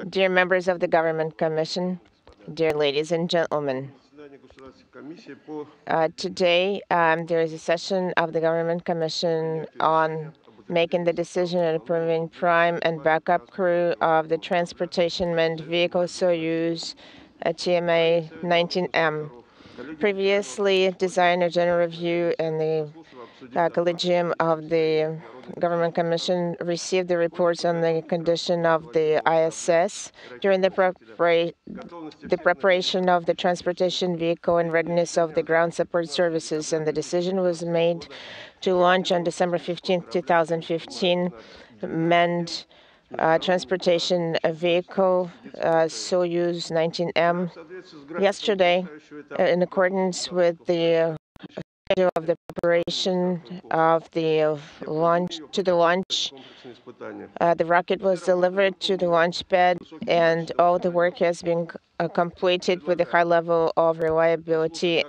Dear members of the Government Commission, dear ladies and gentlemen, today there is a session of the Government Commission on making the decision and approving prime and backup crew of the transportation manned vehicle Soyuz TMA 19M. Previously, Designer General Review and the Collegium of the Government Commission received the reports on the condition of the ISS during the preparation of the transportation vehicle and readiness of the ground support services, and the decision was made to launch on December 15, 2015, manned transportation vehicle Soyuz 19M. Yesterday, in accordance with the schedule of the preparation of the launch, the rocket was delivered to the launch pad, and all the work has been completed with a high level of reliability.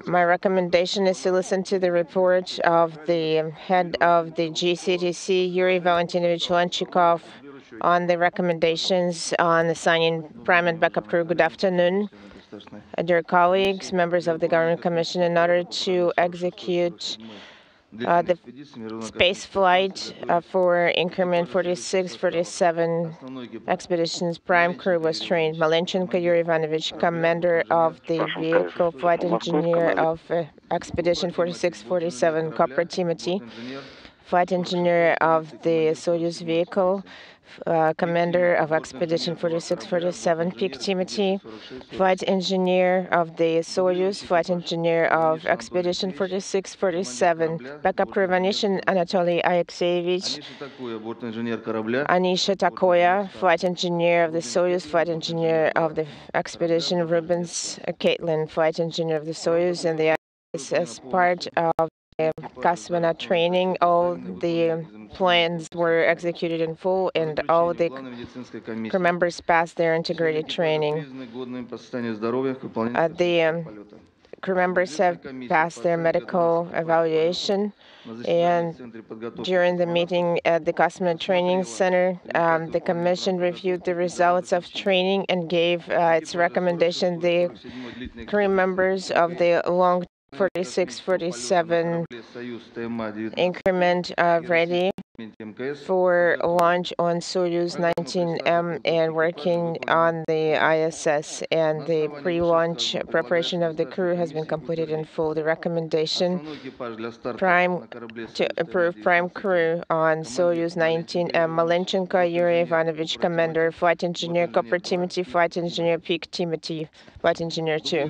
My recommendation is to listen to the report of the head of the GCTC, Yuri Valentinovich Lenchikov, on the recommendations on assigning prime and backup crew. Good afternoon, dear colleagues, members of the Government Commission. In order to execute the space flight for increment 46-47 expeditions, prime crew was trained. Malenchenko Yuri Ivanovich, commander of the vehicle, flight engineer of expedition 46-47, Kopra Timothy, flight engineer of the Soyuz vehicle, commander of expedition 46-47, Pik Timothy, flight engineer of the Soyuz, flight engineer of expedition 46-47, backup crew Vanishin Anatoly Alexeyevich, Anisha Takoya, flight engineer of the Soyuz, flight engineer of the expedition Rubens Caitlin, flight engineer of the Soyuz, and the ISS part of cosmonaut training. All the plans were executed in full, and all the crew members passed their integrated training. The crew members have passed their medical evaluation, and during the meeting at the Cosmonaut Training Center, the Commission reviewed the results of training and gave its recommendation. The crew members of the long 46-47 increment ready for launch on Soyuz 19M and working on the ISS, and the pre-launch preparation of the crew has been completed in full. The recommendation to approve prime crew on Soyuz 19M: Malenchenko Yuri Ivanovich, commander, flight engineer Kopra Timothy, flight engineer Pik Timothy, flight engineer 2.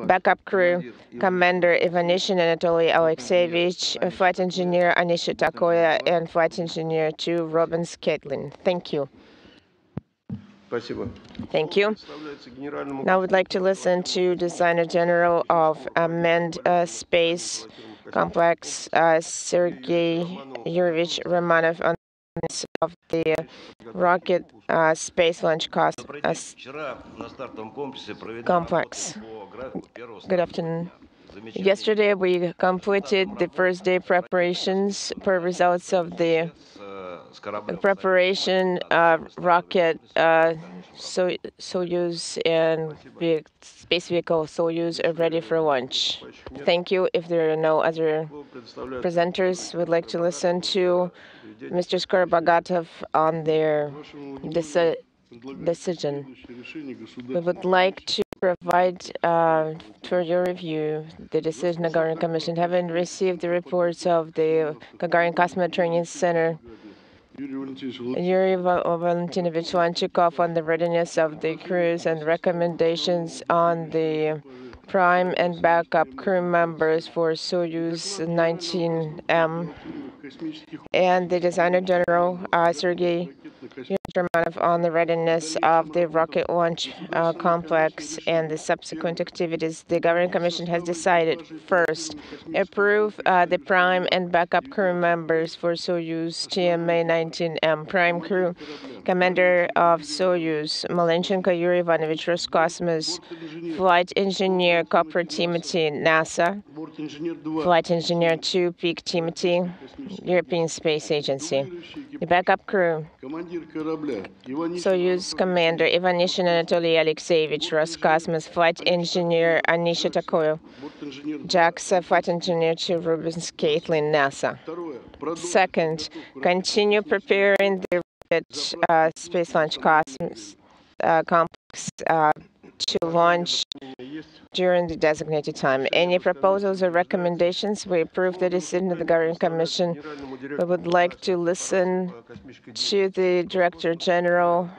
Backup crew, commander Ivanishin Anatoly Alexeyevich, flight engineer Anisha Takoya, and flight engineer 2 Rubens Caitlin. Thank you. Thank you. Now I would like to listen to Designer General of Manned Space Complex, Sergei Yuryevich Romanov, on this of the rocket space launch complex. Good afternoon. Yesterday, we completed the first day preparations per results of the preparation rocket Soyuz and space vehicle Soyuz are ready for launch. Thank you. If there are no other presenters, we'd like to listen to Mr. Skorobogatov on their decision. We would like to provide for your review the decision of the Gagarin Commission. Having received the reports of the Gagarin Cosmonaut Training Center, Yuri Valentinovich Lenchikov on the readiness of the crews and recommendations on the prime and backup crew members for Soyuz 19M, and the Designer General Sergei Romanov on the readiness of the rocket launch complex and the subsequent activities. The Government Commission has decided: first, approve the prime and backup crew members for Soyuz TMA 19M. Prime crew, commander of Soyuz Malenchenko Yuri Ivanovich, Roscosmos, flight engineer Kopra Timothy, NASA, Flight Engineer 2, Peak Timothy, European Space Agency. The backup crew: Soyuz Commander Ivanishin Anatoly Alexeyevich, Roscosmos Flight Engineer Anisha Takoyo, JAXA Flight Engineer 2, Rubens Caitlin, NASA. Second, continue preparing the Rocket Space Launch Complex to launch during the designated time. Any proposals or recommendations? We approve the decision of the Governing Commission. We would like to listen to the Director General,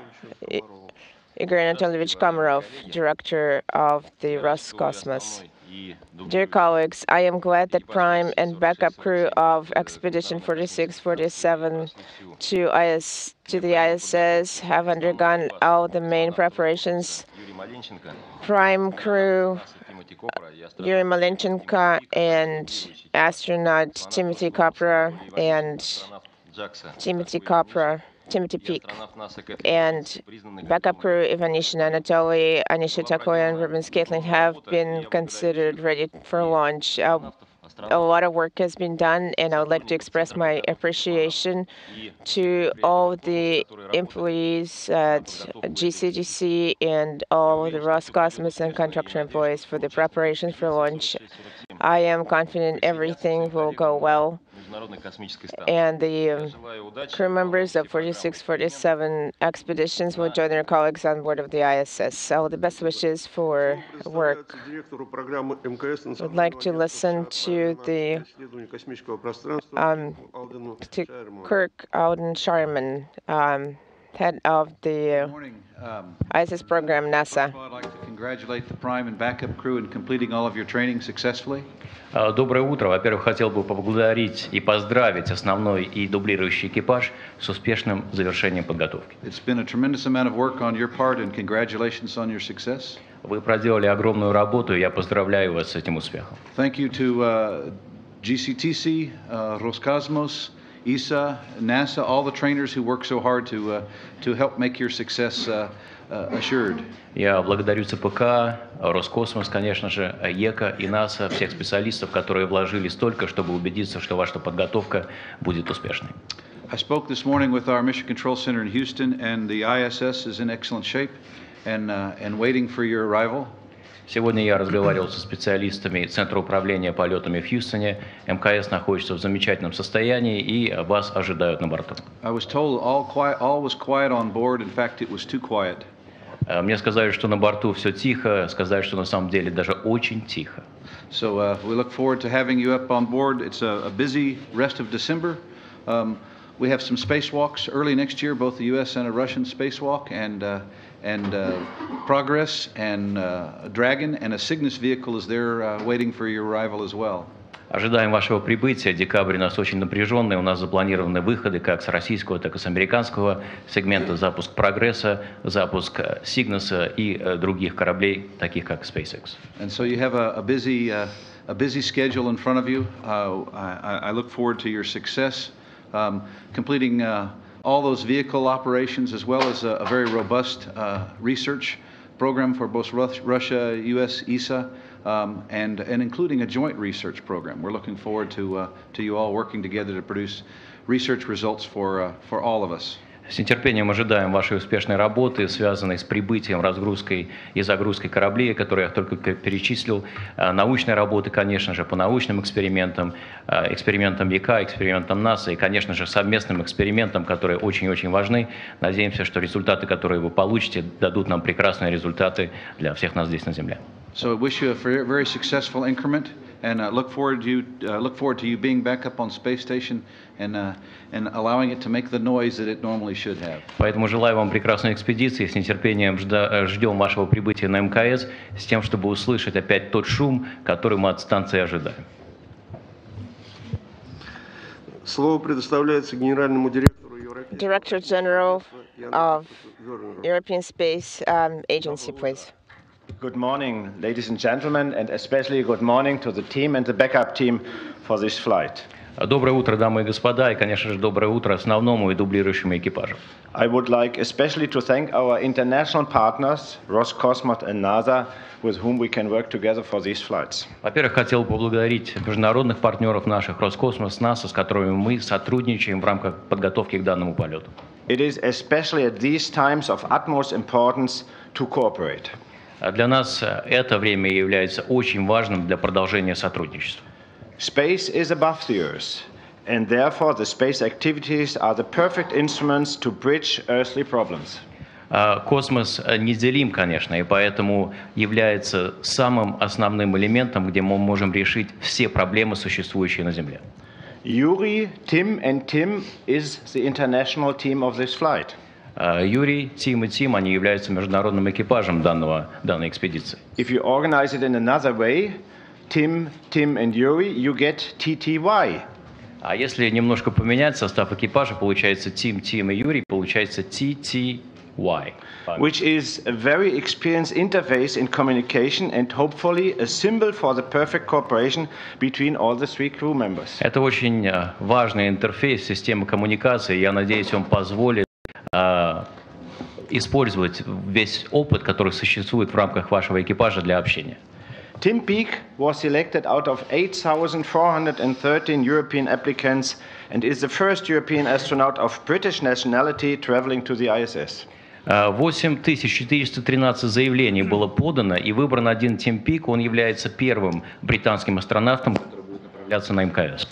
Igor Anatolyevich Komarov, Director of the Roscosmos. Dear colleagues, I am glad that Prime and backup crew of Expedition 4647 to the ISS have undergone all the main preparations. Prime crew Yuri Malenchenko and astronaut Timothy Kopra and Timothy Peak, and backup crew Ivanishin Anatoly, Anisha Takoya, and Rubens Caitlin have been considered ready for launch. A lot of work has been done, and I would like to express my appreciation to all the employees at GCDC and all the Roscosmos and contractor employees for the preparation for launch. I am confident everything will go well, and the crew members of 4647 expeditions will join their colleagues on board of the ISS. So the best wishes for work. Would like to listen to Kirk Alden Sharman, head of the ISS program, NASA. I'd like to congratulate the Prime and backup crew in completing all of your training successfully. Доброе утро. Во-первых, хотел бы поблагодарить и поздравить основной и дублирующий экипаж с успешным завершением подготовки. It's been a tremendous amount of work on your part, and congratulations on your success. Вы проделали огромную работу, и я поздравляю вас с этим успехом. Thank you to GCTC, Roscosmos, ESA, NASA, all the trainers who work so hard to help make your success assured. Я благодарю ЦПК, Роскосмос, конечно же, ЕКА и НАСА, всех специалистов, которые вложили столько, чтобы убедиться, что ваша подготовка будет успешной. I spoke this morning with our Mission Control Center in Houston, and the ISS is in excellent shape and waiting for your arrival. Сегодня я разговаривал со специалистами Центра управления полетами в Хьюстоне. МКС находится в замечательном состоянии, и вас ожидают на борту. I was told all was quiet on board. In fact, it was too quiet. Мне сказали, что на борту все тихо, сказали, что на самом деле даже очень тихо. So we look forward to having you up on board. It's a busy rest of December. We have some spacewalks early next year, both the U.S. and a Russian spacewalk, and Progress and Dragon, and a Cygnus vehicle is there waiting for your arrival as well. Ожидаем вашего прибытия. Декабрь у нас очень напряженный. У нас запланированы выходы как с российского, так и с американского сегмента. Запуск Прогресса, запуск Сигнуса и других кораблей, таких как SpaceX. And so you have a busy schedule in front of you. I look forward to your success, completing all those vehicle operations, as well as a very robust research program for both Russia, U.S., ESA, and including a joint research program. We're looking forward to you all working together to produce research results for all of us. С нетерпением ожидаем вашей успешной работы, связанной с прибытием, разгрузкой и загрузкой кораблей, которые я только перечислил, научной работы, конечно же, по научным экспериментам, экспериментам ЕКА, экспериментам НАСА и, конечно же, совместным экспериментам, которые очень-очень важны. Надеемся, что результаты, которые вы получите, дадут нам прекрасные результаты для всех нас здесь на Земле. So I wish you a very successful increment, and look forward to you being back up on space station and allowing it to make the noise that it normally should have. Поэтому желаю вам прекрасной экспедиции, с нетерпением ждем вашего прибытия на МКС, с тем, чтобы услышать опять тот шум, который мы от станции ожидаем. Слово предоставляется генеральному директору Director General of European Space Agency, please. Good morning, ladies and gentlemen, and especially good morning to the team and the backup team for this flight. Доброе утро, дамы и господа, и, конечно же, доброе утро основному и дублирующему экипажу. I would like especially to thank our international partners, Roscosmos and NASA, with whom we can work together for these flights. Во-первых, хотел поблагодарить международных партнеров наших, Роскосмос, НАСА, с которыми мы сотрудничаем в рамках подготовки к данному полету. It is especially at these times of utmost importance to cooperate. Для нас это время является очень важным для продолжения сотрудничества. Space is above the Earth, and therefore the space activities are the perfect instruments to bridge earthly problems. Космос неделим, конечно, и поэтому является самым основным элементом, где мы можем решить все проблемы, существующие на Земле. Yuri, Tim and Tim is the international team of this flight. Юрий, Тим и Тим, они являются международным экипажем данной экспедиции. If you organize it in another way, Tim, Tim and Yuri, you get TTY. А если немножко поменять состав экипажа, получается Тим, Тим и Юрий, получается TTY. Which is a very experienced interface in communication and hopefully a symbol for the perfect cooperation between all the three crew members. Это очень важный интерфейс системы коммуникации. Я надеюсь, он позволит использовать весь опыт, который существует в рамках вашего экипажа для общения. Tim Peake was selected out of 8,413 European applicants and is the first European astronaut of British nationality traveling to the ISS. 8413 заявлений было подано, и выбран один Тим Пик. Он является первым британским астронавтом, который будет направляться на МКС.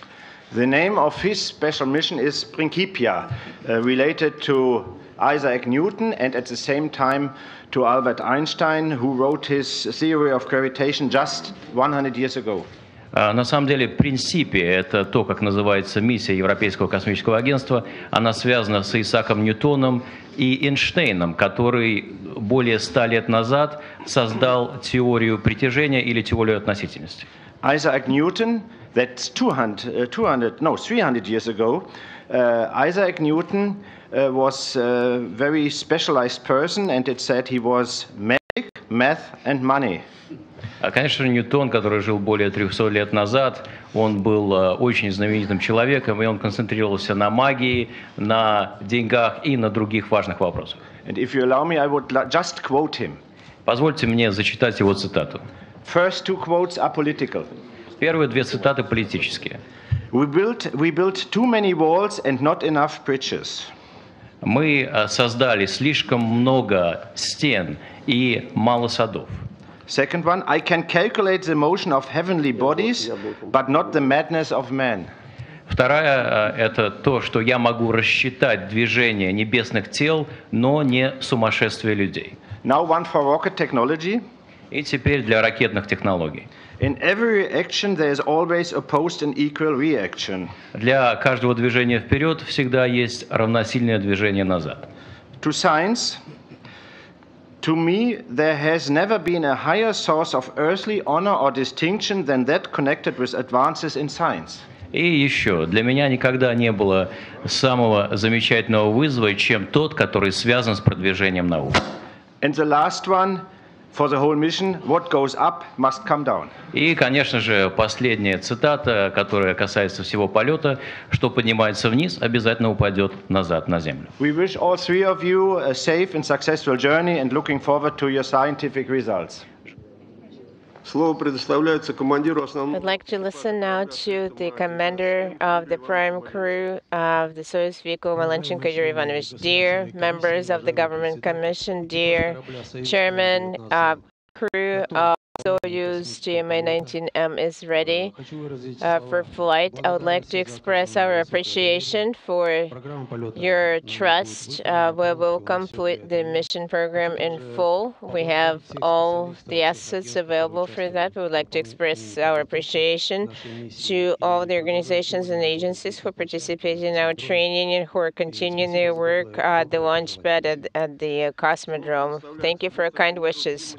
The name of his special mission is Principia, related to Isaac Newton and at the same time to Albert Einstein, who wrote his theory of gravitation just 100 years ago. На самом деле, «Принципе» — это то, как называется миссия Европейского космического агентства. Она связана с Исааком Ньютоном и Эйнштейном, который более 100 лет назад создал теорию притяжения или теорию относительности. Isaac Newton, that's 300 years ago, Isaac Newton was a very specialized person, and it said he was magic, math and money. Конечно, Ньютон, который жил более 300 лет назад, он был очень знаменитым человеком, и он концентрировался на магии, на деньгах и на других важных вопросах. And if you allow me, I would just quote him. Позвольте мне зачитать его цитату. First two quotes are political. Первые две цитаты политические. We built too many walls and not enough bridges. Мы создали слишком много стен и мало садов. Second one, I can calculate the motion of heavenly bodies, but not the madness of man. Вторая – это то, что я могу рассчитать движение небесных тел, но не сумасшествие людей. Now one for rocket technology. И теперь для ракетных технологий. In every reaction there is always opposed and equal reaction. Для каждого движения вперед всегда есть равносильное движение назад. To science, to me, there has never been a higher source of earthly honor or distinction than that connected with advances in science. И еще, для меня никогда не было самого замечательного вызова, чем тот, который связан с продвижением науки. And the last one, for the whole mission, what goes up must come down. И, конечно же, последняя цитата, которая касается всего полета: что поднимается вниз, обязательно упадет назад на землю. We wish all three of you a safe and successful journey and looking forward to your scientific results. Слово предоставляется командиру основного. I'd like to listen now to the commander of the prime crew of the Soyuz vehicle, Malenchenko Yuri Ivanovich. Dear members of the Government Commission, dear Chairman, crew of Soyuz GMA-19M is ready for flight. I would like to express our appreciation for your trust. We will complete the mission program in full. We have all the assets available for that. We would like to express our appreciation to all the organizations and agencies who participate in our training and who are continuing their work at the launch pad at the Cosmodrome. Thank you for your kind wishes.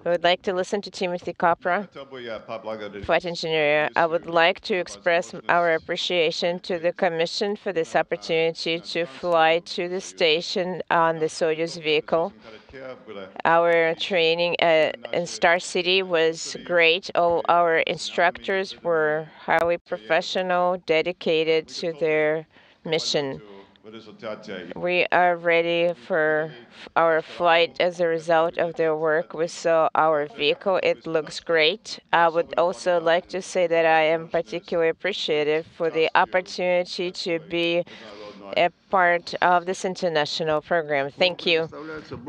We would like to listen to Timothy Capra, Flight Engineer. I would like to express our appreciation to the Commission for this opportunity to fly to the station on the Soyuz vehicle. Our training in Star City was great. All our instructors were highly professional, dedicated to their mission. We are ready for our flight as a result of their work. We saw our vehicle. It looks great. I would also like to say that I am particularly appreciative for the opportunity to be a part of this international program. Thank you.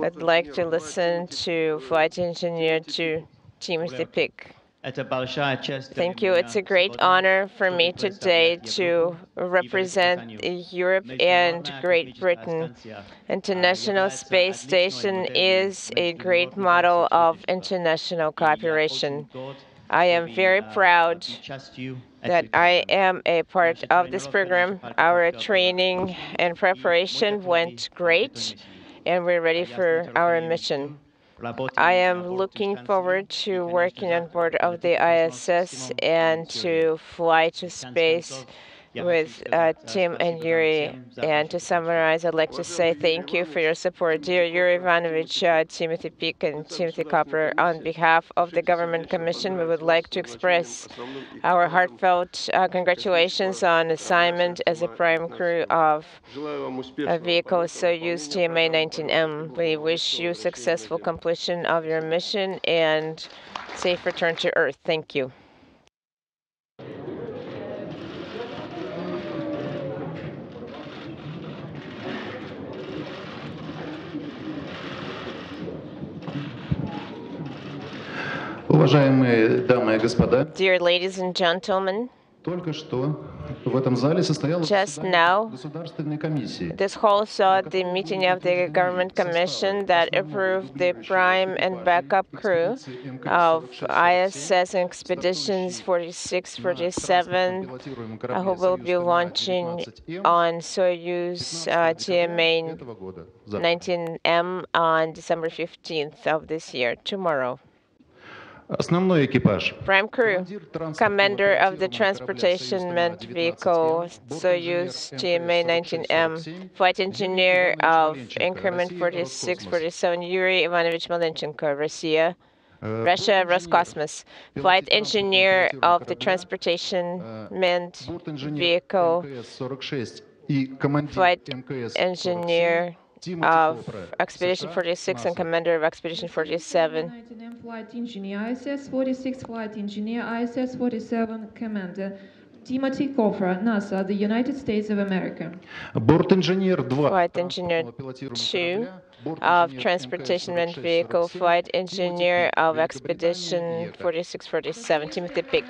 I'd like to listen to Flight Engineer to Timothy Pick. Thank you. It's a great honor for me today to represent Europe and Great Britain. International Space Station is a great model of international cooperation. I am very proud that I am a part of this program. Our training and preparation went great, and we're ready for our mission. I am looking forward to working on board of the ISS and to fly to space with Tim and Yuri. And to summarize, I'd like to say thank you for your support. Dear Yuri Ivanovich, Timothy Pick, and Timothy Copper, on behalf of the Government Commission, we would like to express our heartfelt congratulations on assignment as a prime crew of a vehicle Soyuz TMA-19M. We wish you successful completion of your mission and safe return to Earth. Thank you. Уважаемые дамы и господа, Dear ladies and gentlemen, только что в этом зале состоялась just now, Государственной комиссии. this hall saw the meeting of the Government Commission that approved the prime and backup crew of ISS Expeditions 46-47, who will be launching on Soyuz TMA-19M on December 15th of this year, tomorrow. Основной экипаж. Prime crew, commander of the transportation manned vehicle Soyuz TMA-19M, flight engineer of increment 46-47 Yuri Ivanovich Malenchenko, Russia, Roscosmos, flight engineer of the transportation manned vehicle, flight engineer of Expedition 46 and commander of Expedition 47. Flight engineer, ISS 46 flight engineer, ISS 47 commander, Timothy Cofra, NASA, the United States of America. Бортинженер 2. Flight engineer 2 of transportation manned vehicle, flight engineer of Expedition 46-47, Timothy Pick.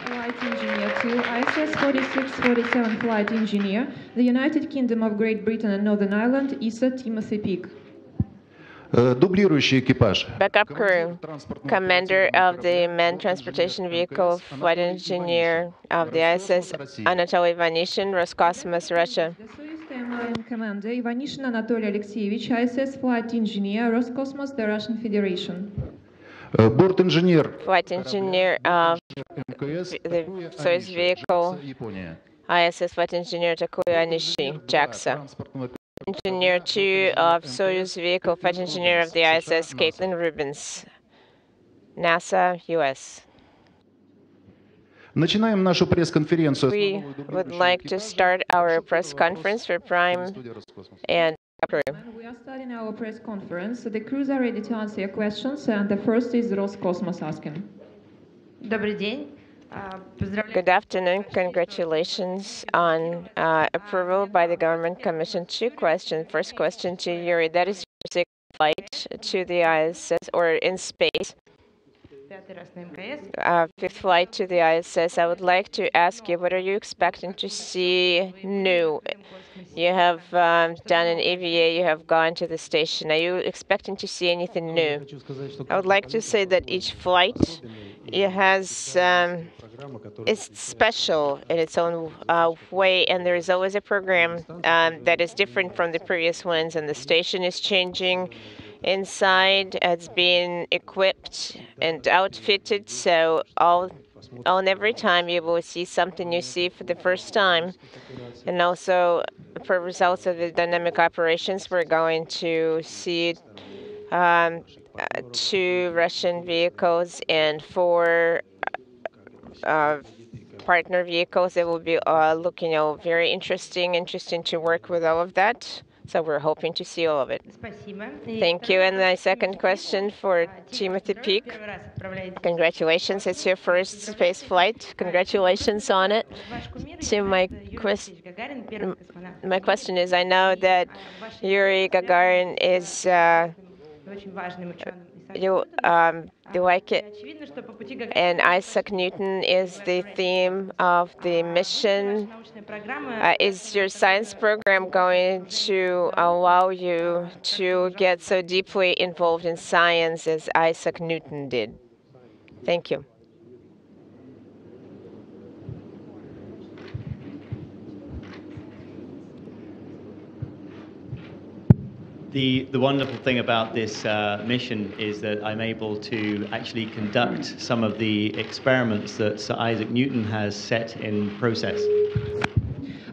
Flight engineer 2, ISS 46-47 flight engineer, the United Kingdom of Great Britain and Northern Ireland, ESA, Timothy Pick. Дублирующий экипаж. Backup crew, commander of the manned transportation vehicle, flight engineer of the ISS, Anatoly Ivanishin, Roscosmos, Russia. The Soyuz TMA commander, Ivanishin Anatoly Alexeyevich, ISS flight engineer, Roscosmos, the Russian Federation. Бортинженер. Flight engineer of the Soyuz vehicle, ISS flight engineer Takuya Nishi, JAXA. Engineer 2 of Soyuz vehicle, flight engineer of the ISS, Caitlin Rubens, NASA, US. Начинаем нашу пресс-конференцию. We would like to start our press conference for Prime and crew. We are starting our press conference. The crews are ready to answer your questions, and the first is Roscosmos asking. Добрый день. Good afternoon. Congratulations on approval by the Government Commission. Two questions. First question to Yuri. That is your sixth flight to the ISS or in space. Fifth flight to the ISS. I would like to ask you, what are you expecting to see new? You have done an EVA, you have gone to the station. Are you expecting to see anything new? I would like to say that each flight it has is special in its own way, and there is always a program that is different from the previous ones, and the station is changing, inside. It's been equipped and outfitted, so on every time you will see something you see for the first time. And also, for results of the dynamic operations, we're going to see 2 Russian vehicles and 4 partner vehicles. It will be looking very interesting to work with all of that. So we're hoping to see all of it. Thank you. And my second question for Timothy Peake. Congratulations, it's your first space flight. Congratulations on it. So my question is, I know that Yuri Gagarin is you like it, and Isaac Newton is the theme of the mission. Is your science program going to allow you to get so deeply involved in science as Isaac Newton did? Thank you. The wonderful thing about this mission is that I'm able to actually conduct some of the experiments that Sir Isaac Newton has set in process.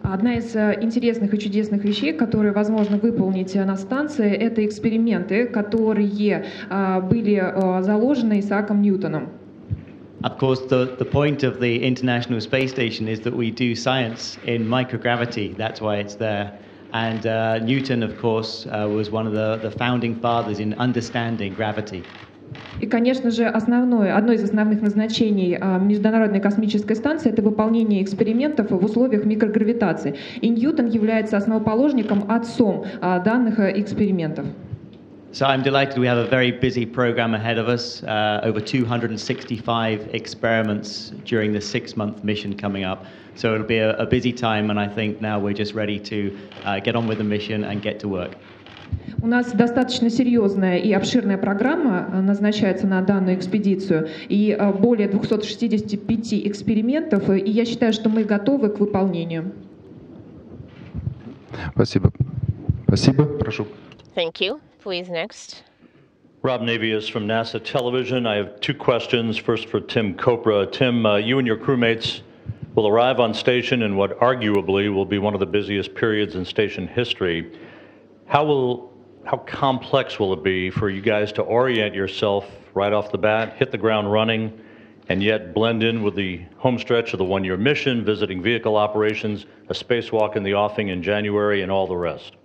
Одна из интересных и чудесных вещей, которые возможно выполнить на станции, это эксперименты, которые были заложены Исааком Ньютоном. Of course, the point of the International Space Station is that we do science in microgravity. That's why it's there. And Newton, of course, was one of the founding fathers in understanding gravity. И, конечно же, одно из основных назначений Международной космической станции — это выполнение экспериментов в условиях микрогравитации. И Ньютон является основоположником, отцом данных экспериментов. So I'm delighted we have a very busy program ahead of us, over 265 experiments during the 6-month mission coming up. So it'll be a busy time, and I think now we're just ready to get on with the mission and get to work. У нас достаточно серьезная и обширная программа назначается на данную экспедицию, и более 265 экспериментов, и я считаю, что мы готовы к выполнению. Спасибо. Спасибо. Прошу. Thank you. Please, next. Rob Navius from NASA Television. I have 2 questions. First for Tim Kopra. Tim, you and your crewmates will arrive on station in what arguably will be one of the busiest periods in station history. How complex will it be for you guys to orient yourself right off the bat, hit the ground running, and yet blend in with the home stretch of the 1-year mission, visiting vehicle operations, a spacewalk in the offing in January, and all the rest?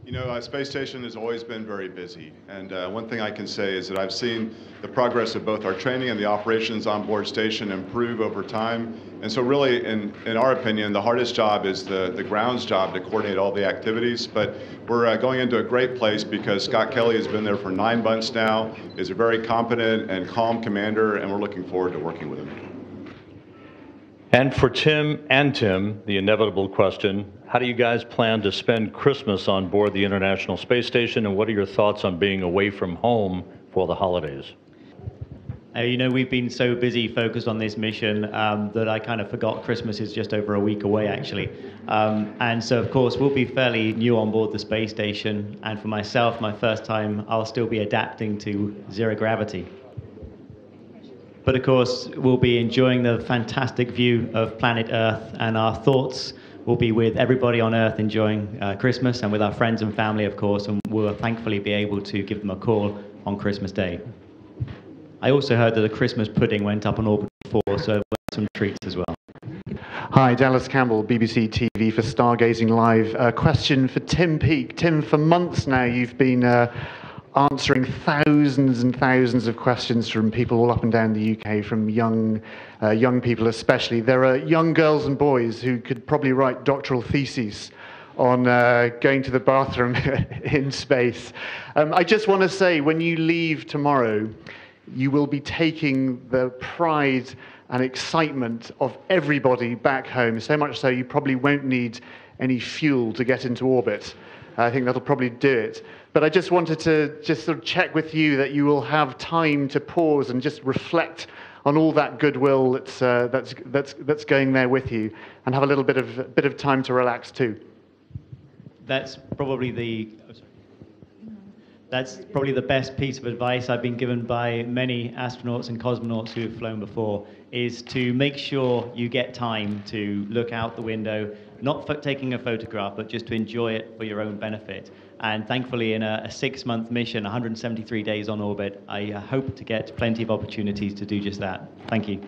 You know, Space Station has always been very busy, and one thing I can say is that I've seen the progress of both our training and the operations on board station improve over time. And so really, in our opinion, the hardest job is the grounds job to coordinate all the activities. But we're going into a great place because Scott Kelly has been there for 9 months now, is a very competent and calm commander, and we're looking forward to working with him. And for Tim, the inevitable question, how do you guys plan to spend Christmas on board the International Space Station, and what are your thoughts on being away from home for the holidays? You know, we've been so busy focused on this mission that I kind of forgot Christmas is just over a week away, actually. And so, of course, we'll be fairly new on board the space station. And for myself, my first time, I'll still be adapting to zero gravity. But of course, we'll be enjoying the fantastic view of planet Earth, and our thoughts will be with everybody on Earth enjoying Christmas, and with our friends and family, of course, and we'll thankfully be able to give them a call on Christmas Day. I also heard that a Christmas pudding went up on orbit before, so we'll have some treats as well. Hi, Dallas Campbell, BBC TV for Stargazing Live. A question for Tim Peake. Tim, for months now you've been answering thousands and thousands of questions from people all up and down the UK, from young people especially. There are young girls and boys who could probably write doctoral theses on going to the bathroom in space. I just want to say, when you leave tomorrow, you will be taking the pride and excitement of everybody back home, so much so you probably won't need any fuel to get into orbit. I think that'll probably do it. But I just wanted to sort of check with you that you will have time to pause and just reflect on all that goodwill that's going there with you, and have a little bit of time to relax too. That's probably That's probably the best piece of advice I've been given by many astronauts and cosmonauts who have flown before, is to make sure you get time to look out the window, not for taking a photograph, but just to enjoy it for your own benefit. And thankfully, in a 6-month mission, 173 days on orbit, I hope to get plenty of opportunities to do just that. Thank you.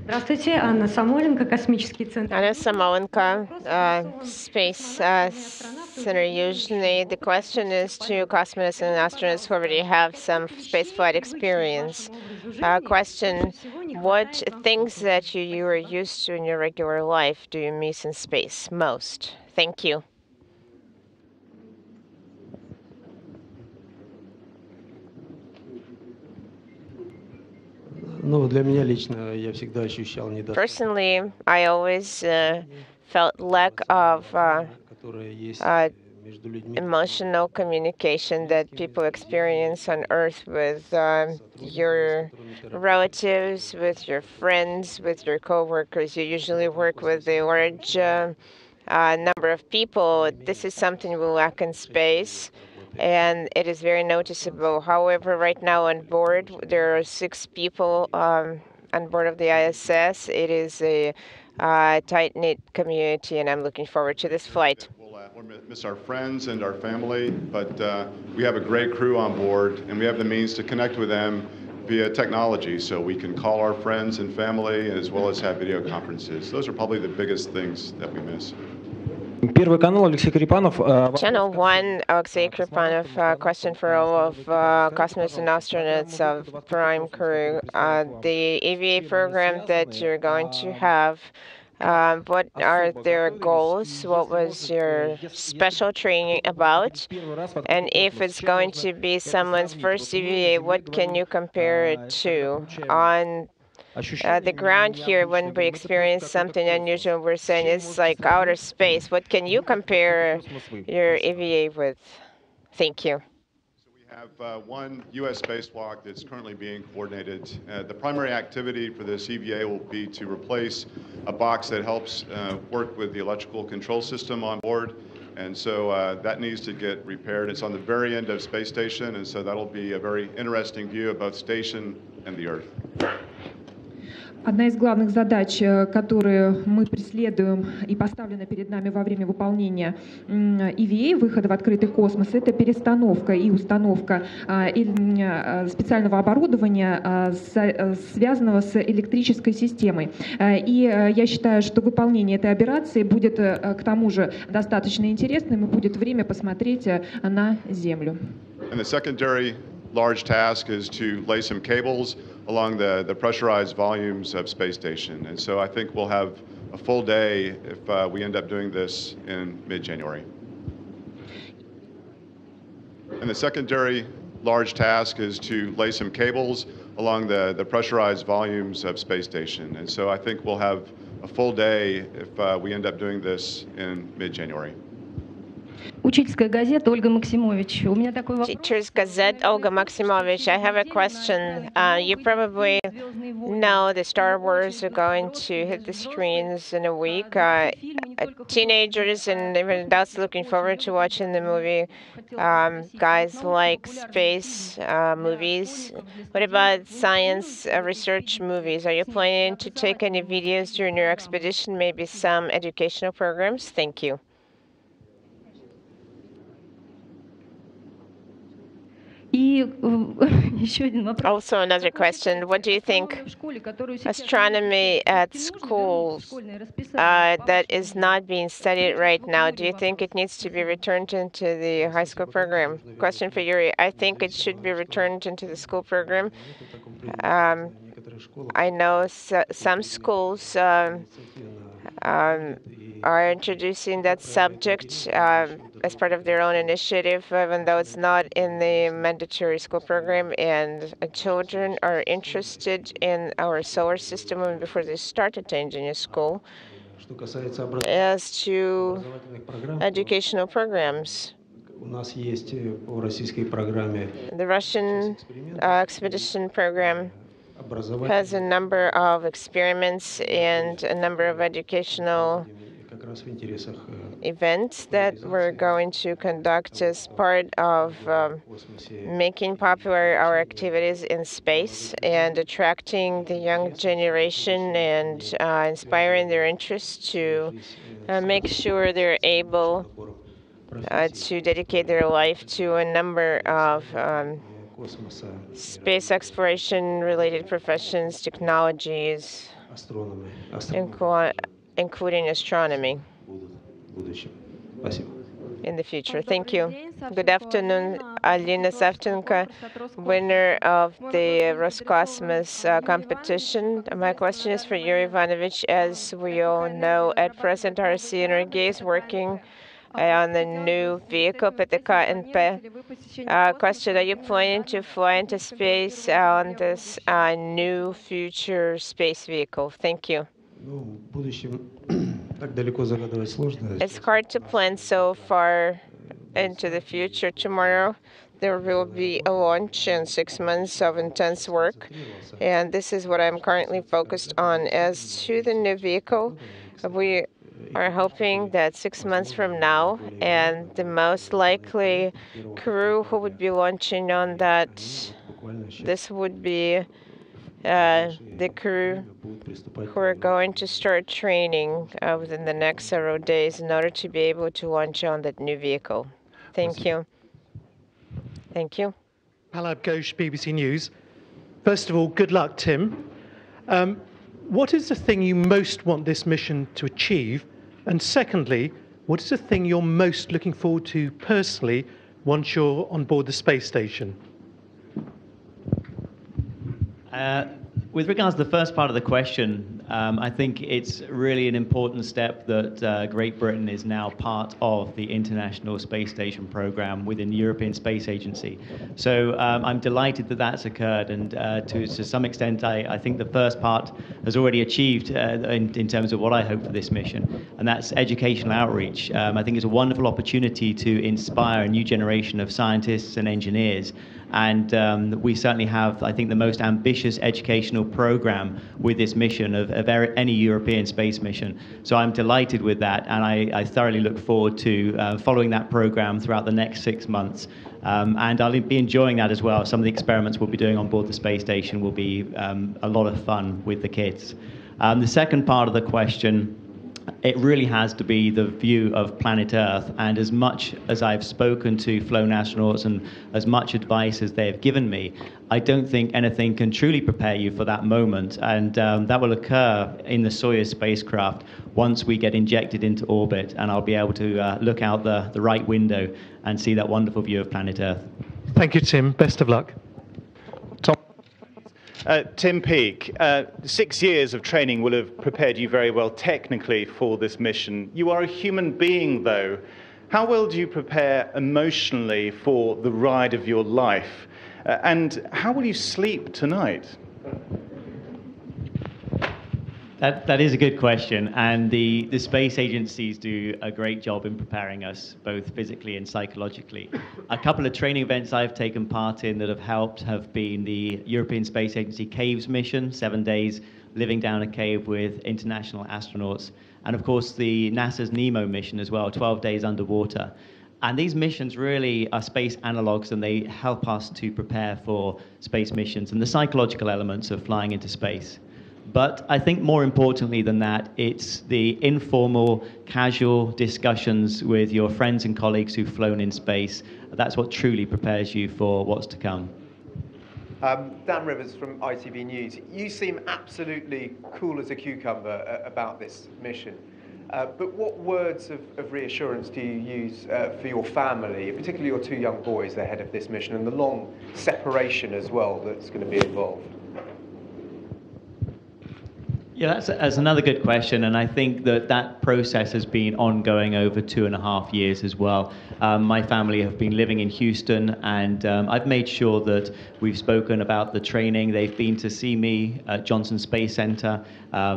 Здравствуйте, Анна Самойленко, Космический центр. Anna Samolenko, Space Center. Usually the question is to cosmonauts and astronauts who already have some spaceflight experience. Question, what things that you are used to in your regular life do you miss in space most? Thank you. Personally, I always felt lack of emotional communication that people experience on Earth with your relatives, with your friends, with your coworkers. You usually work with a large number of people. This is something we lack in space, and it is very noticeable. However, right now on board, there are 6 people on board of the ISS. It is a tight-knit community, and I'm looking forward to this flight. We'll miss our friends and our family, but we have a great crew on board, and we have the means to connect with them via technology, so we can call our friends and family as well as have video conferences. Those are probably the biggest things that we miss. Channel 1, Alexei Kripanov, question for all of cosmonauts and astronauts of Prime Crew. The EVA program that you're going to have, what are their goals? What was your special training about? And if it's going to be someone's first EVA, what can you compare it to? On the ground here, when we experience something unusual, we're saying it's like outer space. What can you compare your EVA with? Thank you. So we have one U.S. spacewalk that's currently being coordinated. The primary activity for this EVA will be to replace a box that helps work with the electrical control system on board. And so that needs to get repaired. It's on the very end of Space Station, and so that'll be a very interesting view of both station and the Earth. Одна из главных задач, которые мы преследуем и поставлена перед нами во время выполнения EVA, выхода в открытый космос, это перестановка и установка специального оборудования, связанного с электрической системой. И я считаю, что выполнение этой операции будет к тому же достаточно интересным и будет время посмотреть на Землю. Large task is to lay some cables along the pressurized volumes of Space Station. And so I think we'll have a full day if we end up doing this in mid-January. And the secondary large task is to lay some cables along the pressurized volumes of Space Station. And so I think we'll have a full day if we end up doing this in mid-January. Учительская газета, Ольга Максимович. У меня такой вопрос. Teacher's Gazette, Olga Maximovich. I have a question. You probably know the Star Wars are going to hit the screens in a week. Teenagers and even adults looking forward to watching the movie. Guys like space movies. What about science research movies? Are you planning to take any videos during your expedition? Maybe some educational programs? Thank you. Also another question. What do you think astronomy at school that is not being studied right now, do you think it needs to be returned into the high school program? Question for Yuri. I think it should be returned into the school program. I know some schools are introducing that subject as part of their own initiative, even though it's not in the mandatory school program, and children are interested in our solar system even before they start attending a school. As to educational programs, the Russian expedition program has a number of experiments and a number of educational events that we're going to conduct as part of making popular our activities in space and attracting the young generation and inspiring their interest to make sure they're able to dedicate their life to a number of space exploration related professions, technologies, including astronomy in the future. Thank you. Good afternoon, Alina Savchenko, winner of the Roscosmos competition. My question is for Yuri Ivanovich. As we all know, at present, RC Energy is working on the new vehicle, PTK-NP. Question, are you planning to fly into space on this new future space vehicle? Thank you. It's hard to plan so far into the future. Tomorrow, there will be a launch and 6 months of intense work, and this is what I'm currently focused on. As to the new vehicle, we are hoping that 6 months from now, and the most likely crew who would be launching on that, this would be the crew who are going to start training within the next several days in order to be able to launch on that new vehicle. Thank you. Thank you. Palab Ghosh, BBC News. First of all, good luck, Tim. What is the thing you most want this mission to achieve? And secondly, what is the thing you're most looking forward to personally once you're on board the space station? With regards to the first part of the question, I think it's really an important step that Great Britain is now part of the International Space Station program within the European Space Agency. So I'm delighted that that's occurred, and to some extent, I think the first part has already achieved in terms of what I hope for this mission, and that's educational outreach. I think it's a wonderful opportunity to inspire a new generation of scientists and engineers. And we certainly have, I think, the most ambitious educational program with this mission of any European space mission. So I'm delighted with that, and I thoroughly look forward to following that program throughout the next 6 months. And I'll be enjoying that as well. Some of the experiments we'll be doing on board the space station will be a lot of fun with the kids. The second part of the question, it really has to be the view of planet Earth. And as much as I've spoken to flown astronauts and as much advice as they have given me, I don't think anything can truly prepare you for that moment. And that will occur in the Soyuz spacecraft once we get injected into orbit, and I'll be able to look out the right window and see that wonderful view of planet Earth. Thank you, Tim. Best of luck. Tim Peake, 6 years of training will have prepared you very well technically for this mission. You are a human being, though. How well do you prepare emotionally for the ride of your life? And how will you sleep tonight? That is a good question, and the space agencies do a great job in preparing us both physically and psychologically. A couple of training events I've taken part in that have helped have been the European Space Agency Caves mission, 7 days living down a cave with international astronauts, and of course the NASA's NEMO mission as well, 12 days underwater. And these missions really are space analogs, and they help us to prepare for space missions and the psychological elements of flying into space. But I think more importantly than that, it's the informal, casual discussions with your friends and colleagues who've flown in space. That's what truly prepares you for what's to come. Dan Rivers from ITV News. You seem absolutely cool as a cucumber about this mission. But what words of reassurance do you use for your family, particularly your 2 young boys ahead of this mission, and the long separation as well that's going to be involved? Yeah, that's another good question, and I think that process has been ongoing over 2.5 years as well. My family have been living in Houston, and I've made sure that we've spoken about the training. They've been to see me at Johnson Space Center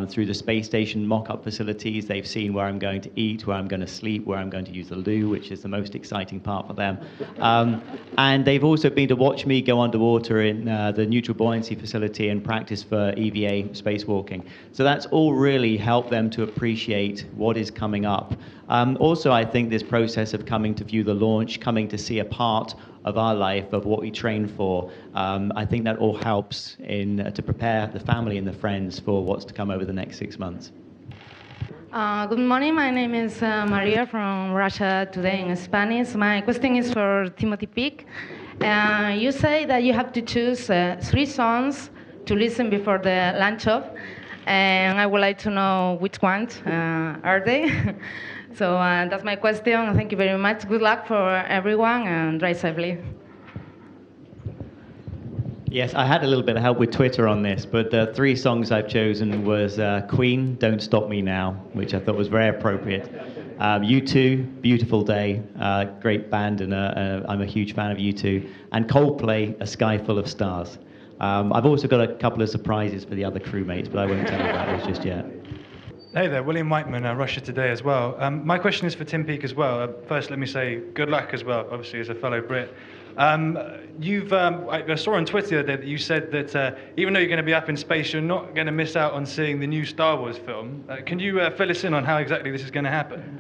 through the space station mock-up facilities. They've seen where I'm going to eat, where I'm going to sleep, where I'm going to use the loo, which is the most exciting part for them. And they've also been to watch me go underwater in the neutral buoyancy facility and practice for EVA spacewalking. So that's all really helped them to appreciate what is coming up. Also, I think this process of coming to view the launch, coming to see a part of our life, of what we train for, I think that all helps to prepare the family and the friends for what's to come over the next 6 months. Good morning. My name is Maria from Russia Today in Spanish. My question is for Timothy Peake. You say that you have to choose 3 songs to listen before the lunch off, and I would like to know which ones are they. So that's my question. Thank you very much. Good luck for everyone, and drive safely. Yes, I had a little bit of help with Twitter on this, but the 3 songs I've chosen was Queen, Don't Stop Me Now, which I thought was very appropriate. U2, Beautiful Day, great band, and I'm a huge fan of U2. And Coldplay, A Sky Full of Stars. I've also got a couple of surprises for the other crewmates, but I won't tell you about those just yet. Hey there, William Whiteman, Russia Today as well. My question is for Tim Peake as well. First, let me say good luck as well, obviously as a fellow Brit. I saw on Twitter the other day that you said that even though you're going to be up in space, you're not going to miss out on seeing the new Star Wars film. Can you fill us in on how exactly this is going to happen?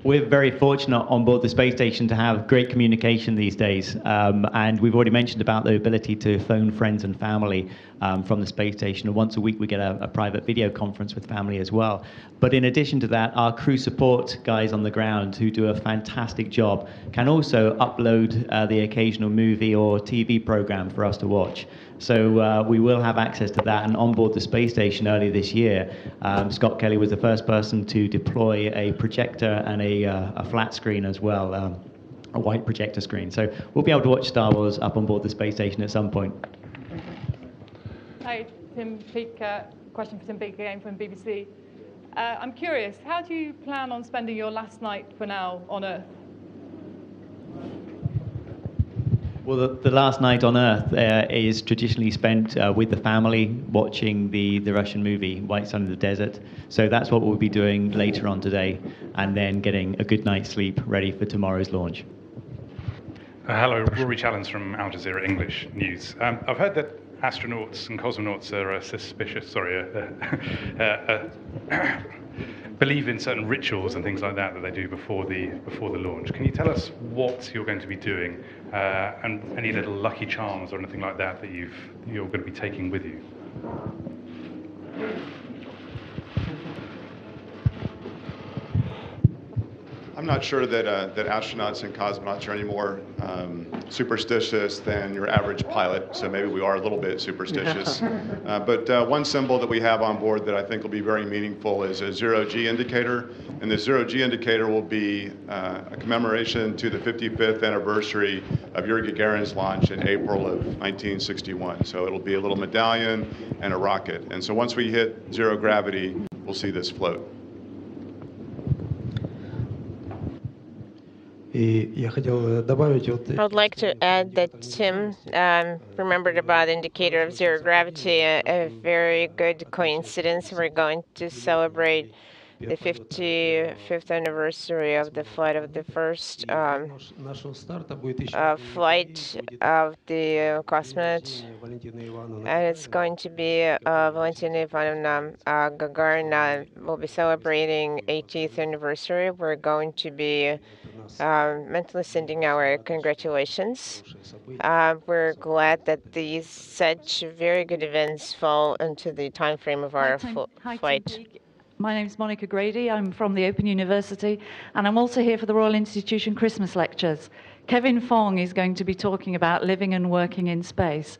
We're very fortunate on board the space station to have great communication these days. And we've already mentioned about the ability to phone friends and family from the space station. And once a week, we get a private video conference with family as well. But in addition to that, our crew support guys on the ground who do a fantastic job can also upload the occasional movie or TV program for us to watch. So we will have access to that. And on board the space station early this year, Scott Kelly was the first person to deploy a projector and a flat screen as well, a white projector screen. So we'll be able to watch Star Wars up on board the space station at some point. Hi, Tim Peake. Question for Tim Peake again from BBC. I'm curious, how do you plan on spending your last night for now on Earth? Well, the last night on Earth is traditionally spent with the family watching the Russian movie, White Sun in the Desert. So that's what we'll be doing later on today, and then getting a good night's sleep ready for tomorrow's launch. Hello, Rory Challens from Al Jazeera English News. I've heard that astronauts and cosmonauts are believe in certain rituals and things like that they do before the launch. Can you tell us what you're going to be doing and any little lucky charms or anything like that you're going to be taking with you? I'm not sure that astronauts and cosmonauts are any more superstitious than your average pilot, so maybe we are a little bit superstitious. But one symbol that we have on board that I think will be very meaningful is a zero-G indicator, and the zero-G indicator will be a commemoration to the 55th anniversary of Yuri Gagarin's launch in April of 1961. So it'll be a little medallion and a rocket, and so once we hit zero gravity, we'll see this float. I would like to add that Tim remembered about the indicator of zero gravity, a very good coincidence. We're going to celebrate the 55th anniversary of the flight of the first flight of the cosmonaut, and it's going to be Valentina Ivanovna Gagarin will be celebrating 80th anniversary. We're going to be mentally sending our congratulations. We're glad that these such very good events fall into the time frame of our flight. My name is Monica Grady. I'm from the Open University, and I'm also here for the Royal Institution Christmas Lectures. Kevin Fong is going to be talking about living and working in space.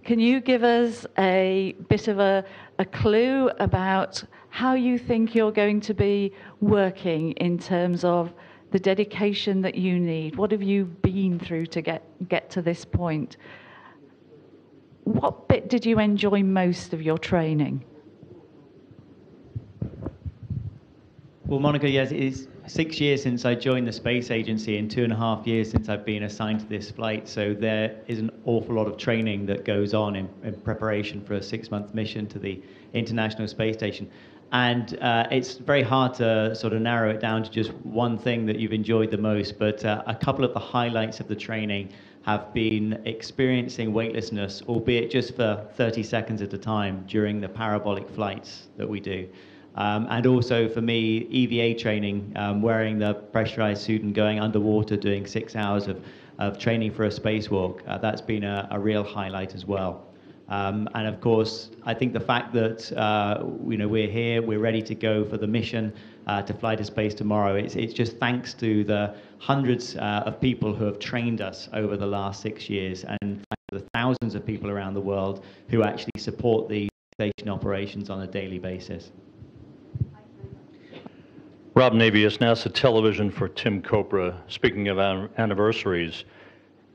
Can you give us a bit of a clue about how you think you're going to be working in terms of the dedication that you need? What have you been through to get to this point? What bit did you enjoy most of your training? Well, Monica, yes, it's 6 years since I joined the space agency and 2.5 years since I've been assigned to this flight. So there is an awful lot of training that goes on in preparation for a 6-month mission to the International Space Station. And it's very hard to sort of narrow it down to just one thing that you've enjoyed the most, but a couple of the highlights of the training have been experiencing weightlessness, albeit just for 30 seconds at a time during the parabolic flights that we do. And also for me, EVA training, wearing the pressurized suit and going underwater, doing 6 hours of training for a spacewalk, that's been a real highlight as well. And of course, I think the fact that we're here, we're ready to go for the mission to fly to space tomorrow. It's just thanks to the hundreds of people who have trained us over the last 6 years, and the thousands of people around the world who actually support the station operations on a daily basis. Rob Navius, NASA Television for Tim Kopra. Speaking of anniversaries,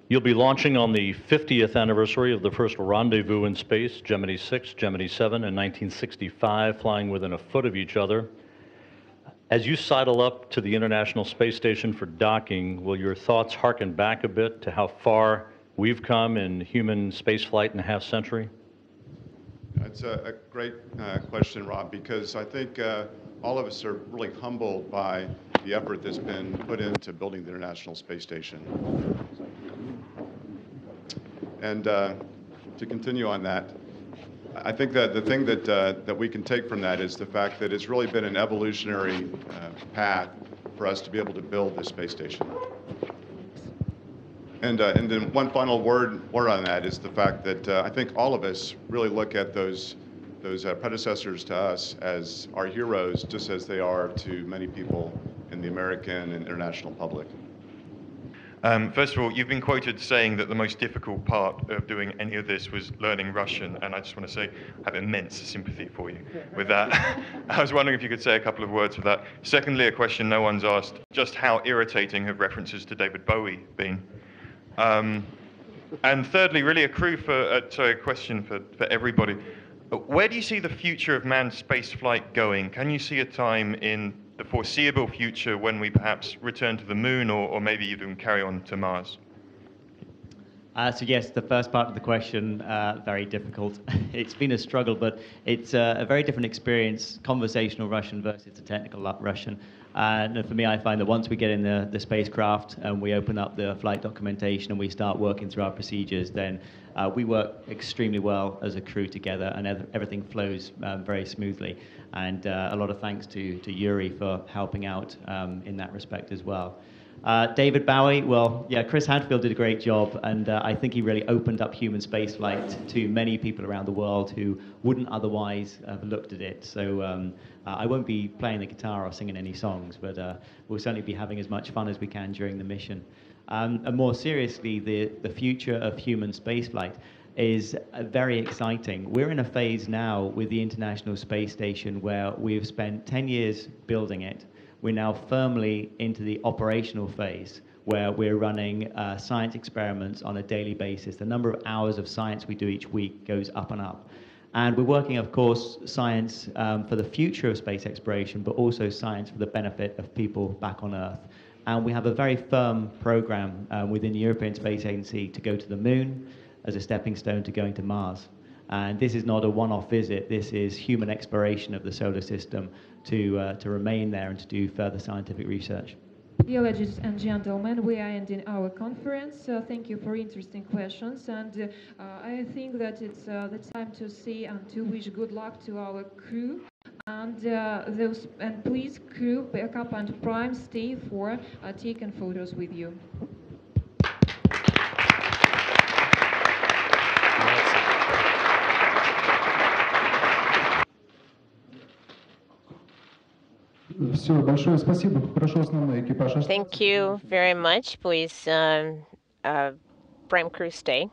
you'll be launching on the 50th anniversary of the first rendezvous in space, Gemini 6, Gemini 7 in 1965, flying within a foot of each other. As you sidle up to the International Space Station for docking, will your thoughts harken back a bit to how far we've come in human spaceflight in a half century? It's a great question, Rob, because I think all of us are really humbled by the effort that's been put into building the International Space Station. And to continue on that, I think that the thing that we can take from that is the fact that it's really been an evolutionary path for us to be able to build this space station. And then one final word on that is the fact that I think all of us really look at those predecessors to us as our heroes, just as they are to many people in the American and international public. First of all, you've been quoted saying that the most difficult part of doing any of this was learning Russian, and I just want to say I have immense sympathy for you with that. I was wondering if you could say a couple of words for that. Secondly, a question no one's asked, just how irritating have references to David Bowie been? And thirdly, really a question for everybody. Where do you see the future of manned spaceflight going? Can you see a time in the foreseeable future when we perhaps return to the moon or maybe even carry on to Mars? So yes, the first part of the question, very difficult. It's been a struggle, but it's a very different experience, conversational Russian versus a technical Russian. And for me, I find that once we get in the spacecraft and we open up the flight documentation and we start working through our procedures, then we work extremely well as a crew together, and everything flows very smoothly. And a lot of thanks to Yuri for helping out in that respect as well. David Bowie, well, yeah, Chris Hadfield did a great job, and I think he really opened up human spaceflight to many people around the world who wouldn't otherwise have looked at it. So I won't be playing the guitar or singing any songs, but we'll certainly be having as much fun as we can during the mission. And more seriously, the future of human spaceflight is very exciting. We're in a phase now with the International Space Station where we've spent 10 years building it. We're now firmly into the operational phase where we're running science experiments on a daily basis. The number of hours of science we do each week goes up and up. And we're working, of course, science for the future of space exploration, but also science for the benefit of people back on Earth. And we have a very firm program within the European Space Agency to go to the moon as a stepping stone to going to Mars. And this is not a one-off visit. This is human exploration of the solar system to remain there and to do further scientific research. Dear ladies and gentlemen, we are ending our conference. Thank you for interesting questions, and I think that it's the time to say and to wish good luck to our crew. And please, crew, backup and prime, stay for taking photos with you. Thank you very much. Please, prime crew, stay.